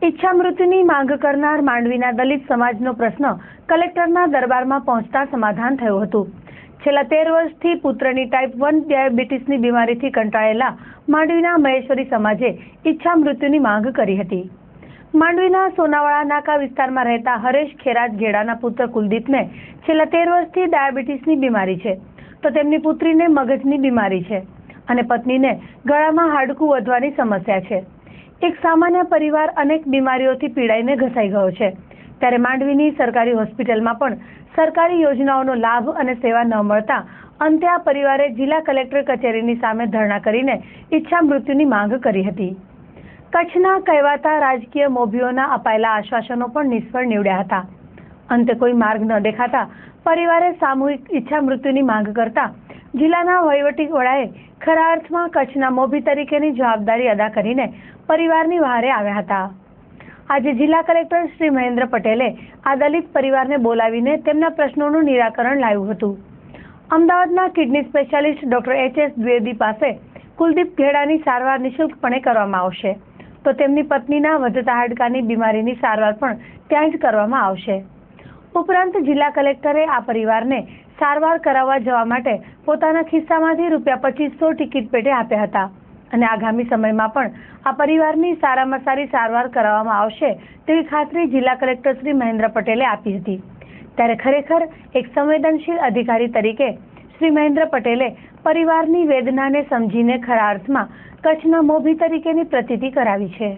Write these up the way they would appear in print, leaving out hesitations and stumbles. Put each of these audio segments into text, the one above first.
ઈચ્છા મૃત્યુની માંગ કરનાર માંડવીના દલિત સમાજનો પ્રશ્ન કલેક્ટરના દરબારમાં પહોંચતા સમાધાન થયું હતું। છેલ્લા 13 વર્ષથી પુત્રની ટાઈપ 1 ડાયાબિટીસની બીમારીથી કંટાળેલા માંડવીના મહેશ્વરી સમાજે ઈચ્છા મૃત્યુની માંગ કરી હતી। માંડવીના સોનાવાળા નાકા વિસ્તારમાં રહેતા હરેશ ખેરાજ ગેડાના પુત્ર કુલદીપને છેલ્લા 13 વર્ષથી ડાયાબિટીસની બીમારી છે, તો તેમની પુત્રીને મગજની બીમારી છે અને પત્નીને ગળામાં હાડકું વધવાની સમસ્યા છે। એક સામાન્ય પરિવાર અનેક બીમારીઓથી પીડાઈને ઘસાઈ ગયો છે, ત્યારે માંડવીની સરકારી હોસ્પિટલમાં પણ સરકારી યોજનાઓનો લાભ અને સેવા ન મળતા અંતે આ પરિવારે જિલ્લા કલેક્ટર કચેરીની સામે ધરણા કરીને ઈચ્છા મૃત્યુની માંગ કરી હતી। કચ્છના કહેવાતા રાજકીય મોભીઓના અપાયેલા આશ્વાસનો પણ નિષ્ફળ નીવડ્યા હતા। અંતે કોઈ માર્ગ ન દેખાતા પરિવારે સામૂહિક ઈચ્છા મૃત્યુની માંગ કરતા જિલ્લાના વહીવટી વડાએ ખરા અર્થમાં કચ્છના મોભી તરીકેની જવાબદારી અદા કરીને પરિવારની વહારે આવ્યા હતા। આજે જિલ્લા કલેક્ટર શ્રી મહેન્દ્ર પટેલે આ દલિત પરિવારને બોલાવીને તેમના પ્રશ્નોનું નિરાકરણ લાવ્યું હતું। અમદાવાદના kidney specialist doctor H.S. Dwivedi પાસે કુલદીપ ઘેડાની સારવાર નિઃશુલ્કપણે કરવામાં આવશે, તો તેમની પત્નીના વધતા હાડકાની બીમારીની સારવાર પણ ત્યાં જ કરવામાં આવશે। ઉપરાંત જિલ્લા કલેક્ટરે આ પરિવારને સારવાર કરાવવા જવા માટે પોતાના ખિસ્સામાંથી ₹2500 ટિકિટ પેટે આપ્યા હતા અને આગામી સમયમાં પણ આ પરિવારની સારામાં સારી સારવાર કરાવવામાં આવશે તેવી ખાતરી જિલ્લા કલેક્ટર શ્રી મહેન્દ્ર પટેલે આપી હતી। ત્યારે ખરેખર એક સંવેદનશીલ અધિકારી તરીકે શ્રી મહેન્દ્ર પટેલે પરિવારની વેદનાને સમજીને ખરા અર્થમાં કચ્છના મોભી તરીકેની પ્રતીતિ કરાવી છે।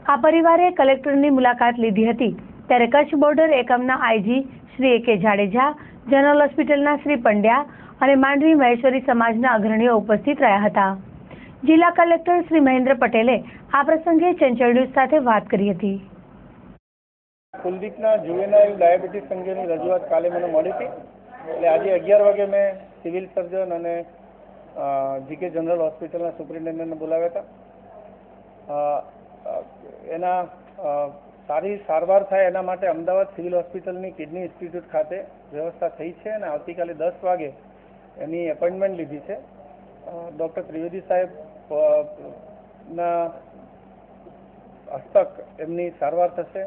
આ પરિવારે કલેક્ટરની મુલાકાત લીધી હતી ત્યારે કચ્છ બોર્ડર એકમના IG Shri A.K. Jadeja, general હોસ્પિટલના શ્રી પંડ્યા અને માંડવી મહેશ્વરી સમાજના અગ્રણીઓ ઉપસ્થિત રહ્યા હતા। જિલ્લા કલેક્ટર શ્રી મહેન્દ્ર પટેલે આ પ્રસંગે ચંચળ ન્યૂઝ સાથે વાત કરી હતી। કુલદીપના જુવેનાઇલ ડાયાબિટીસ અંગેની રજૂઆત કાલે મને મળી હતી, એટલે આજે 11 વાગે મેં સિવિલ સર્જન અને GK જનરલ હોસ્પિટલના સુપ્રિન્ટેન્ડન્ટને બોલાવ્યા હતા। એના સારી સારવાર થાય એના માટે અમદાવાદ સિવિલ હોસ્પિટલની કિડની ઇન્સ્ટિટ્યૂટ ખાતે વ્યવસ્થા થઈ છે અને આવતીકાલે 10 વાગે એની એપોઇન્ટમેન્ટ લીધી છે। ડૉક્ટર ત્રિવેદી સાહેબના હસ્તક એમની સારવાર થશે।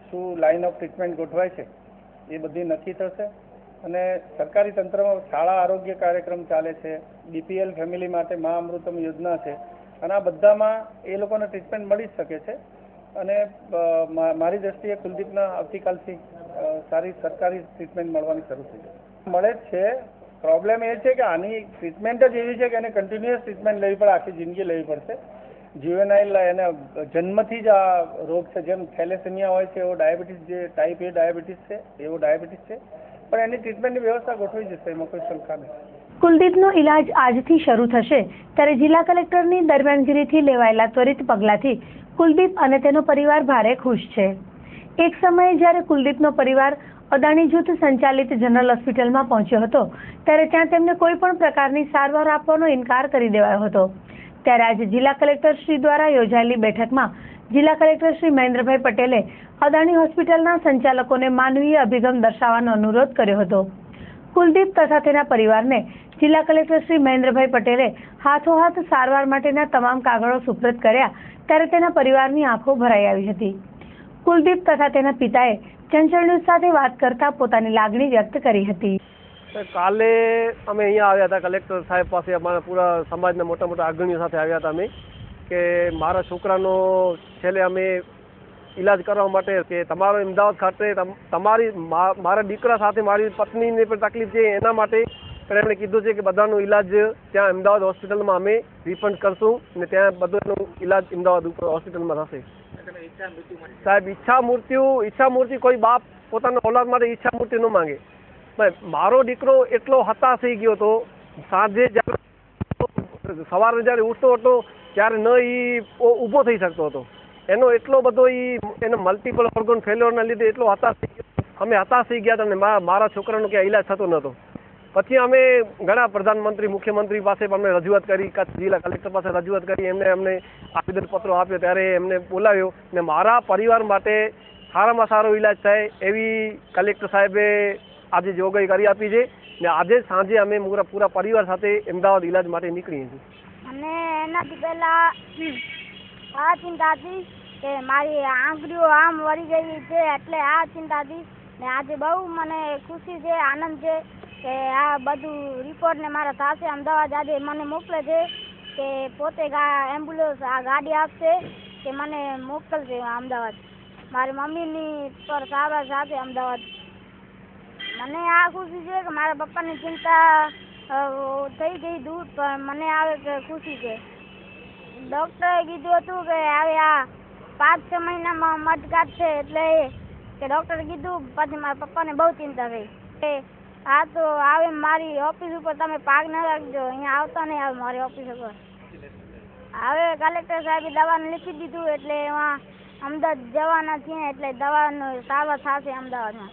શું લાઇન ઓફ ટ્રીટમેન્ટ ગોઠવાય છે એ બધી નક્કી થશે અને સરકારી તંત્રમાં શાળા આરોગ્ય કાર્યક્રમ ચાલે છે, BPL ફેમિલી માટે મા અમૃતમ યોજના છે અને આ બધામાં એ લોકોને ટ્રીટમેન્ટ મળી જ શકે છે અને મારી દ્રષ્ટિએ કુલદીપના આવતીકાલથી સારી સરકારી ટ્રીટમેન્ટ મળવાની શરૂ થઈ જશે। મળે જ છે। પ્રોબ્લેમ એ છે કે આની ટ્રીટમેન્ટ જ એવી છે કે એને કન્ટિન્યુઅસ ટ્રીટમેન્ટ લેવી પડે, આખી જિંદગી લેવી પડશે। જ્યુવેનાઇલ એને જન્મથી જ આ રોગ છે, જેમ થેલેસેમિયા હોય છે એવો ડાયાબિટીસ, જે ટાઈપ A ડાયાબિટીસ છે એવો ડાયાબિટીસ છે, પણ એની ટ્રીટમેન્ટની વ્યવસ્થા ગોઠવી જશે, એમાં કોઈ શંકા નથી। કુલદીપનો ઇલાજ આજથી શરૂ થશે ત્યારે જિલ્લા કલેક્ટરની દરમિયાનગીરીથી લેવાયેલા ત્વરિત પગલાંથી કુલદીપ અને તેનો પરિવાર ભારે ખુશ છે। એક સમયે જ્યારે કુલદીપનો પરિવાર અદાણી જૂથ સંચાલિત જનરલ હોસ્પિટલમાં પહોંચ્યો હતો ત્યારે ત્યાં તેમને કોઈ પણ પ્રકારની સારવાર આપવાનો ઇનકાર કરી દેવાયો હતો, ત્યારે આજે જિલ્લા કલેક્ટર શ્રી દ્વારા યોજાયેલી બેઠકમાં જિલ્લા કલેક્ટર શ્રી મહેન્દ્રભાઈ પટેલે અદાણી હોસ્પિટલના સંચાલકોને માનવીય અભિગમ દર્શાવવાનો અનુરોધ કર્યો હતો। કુલદીપ તથા તેના પરિવારને જિલ્લા કલેક્ટર શ્રી મહેન્દ્રભાઈ પટેલે હાથોહાથ સારવાર માટેના તમામ કાગળો સુપ્રત કર્યા ત્યારે તેના પરિવારની આંખો ભરાઈ આવી હતી। કુલદીપ તથા તેના પિતાએ ચંચળ ન્યૂઝ સાથે વાત કરતા પોતાની લાગણી વ્યક્ત કરી હતી। કાલે અમે અહીંયા આવ્યા હતા કલેક્ટર સાહેબ પાસે, અમારા પૂરા સમાજના મોટા મોટા અગ્રણીઓ સાથે આવ્યા હતા અમે, કે મારા છોકરાનો છેલ્લે અમે ઈલાજ કરવા માટે કે તમારો અમદાવાદ ખાતે તમારી મારા દીકરા સાથે મારી પત્નીને પણ તકલીફ છે એના માટે પણ એમણે કીધું છે કે બધાનો ઈલાજ ત્યાં અમદાવાદ હોસ્પિટલમાં અમે રિફંડ કરશું અને ત્યાં બધોનો ઈલાજ અમદાવાદ હોસ્પિટલમાં થશે। સાહેબ ઈચ્છા મૃત્યુ કોઈ બાપ પોતાના ઓલાદ માટે ઈચ્છા મૃત્યુ ન માંગે। મારો દીકરો એટલો હતાશ થઈ ગયો હતો, સાંજે જ્યારે સવારે જ્યારે ઉઠતો હતો ત્યારે ન એ ઊભો થઈ શકતો હતો, એનો એટલો બધો એનો મલ્ટિપલ ઓર્ગન ફેલ્યોરના લીધે એટલો હતાશ થઈ ગયો, અમે હતાશ થઈ ગયા હતા અને મારા છોકરાનો ક્યાં ઈલાજ થતો નહોતો। પછી અમે ઘણા પ્રધાનમંત્રી, મુખ્યમંત્રી પાસે પણ અમને રજૂઆત કરી, કચ્છ જિલ્લા કલેક્ટર પાસે રજૂઆત કરી, અમને આવેદનપત્રો આપ્યો, ત્યારે એમને બોલાવ્યો ને મારા પરિવાર માટે સારામાં સારો ઈલાજ થાય એવી કલેક્ટર સાહેબે આજે જોગવાઈ કરી આપી છે ને આજે સાંજે અમે પૂરા પરિવાર સાથે અમદાવાદ ઈલાજ માટે નીકળીએ છીએ। અને એનાથી પહેલા આ ચિંતા હતી કે મારી આંગળીઓ આમ વળી ગઈ છે, એટલે આ ચિંતાથી. ને આજે બહુ મને ખુશી છે, આનંદ છે કે આ બધું રિપોર્ટ ને મારા થશે. અમદાવાદ આજે મને મોકલે છે કે પોતે એમ્બ્યુલન્સ આ ગાડી આપશે કે મને મોકલશે અમદાવાદ. મારી મમ્મીની પર સારવાર સાથે અમદાવાદ. મને આ ખુશી છે કે મારા પપ્પાની ચિંતા થઈ ગઈ દૂર, પણ મને આવે કે ખુશી છે. ડૉક્ટરે કીધું હતું કે હવે આ 5-6 મહિનામાં મધ કાઢશે, એટલે કે ડૉક્ટરે કીધું. પછી મારા પપ્પાને બહુ ચિંતા થઈ કે આ તો આવે મારી ઓફિસ ઉપર તમે પાગ ન રાખજો, અહીંયા આવતા નહીં આવે મારી ઓફિસ ઉપર. હવે કલેક્ટર સાહેબે દવાનું લખી દીધું, એટલે એમાં અમદાવાદ જવાના છીએ, એટલે દવાનો સારવાર થશે અમદાવાદમાં.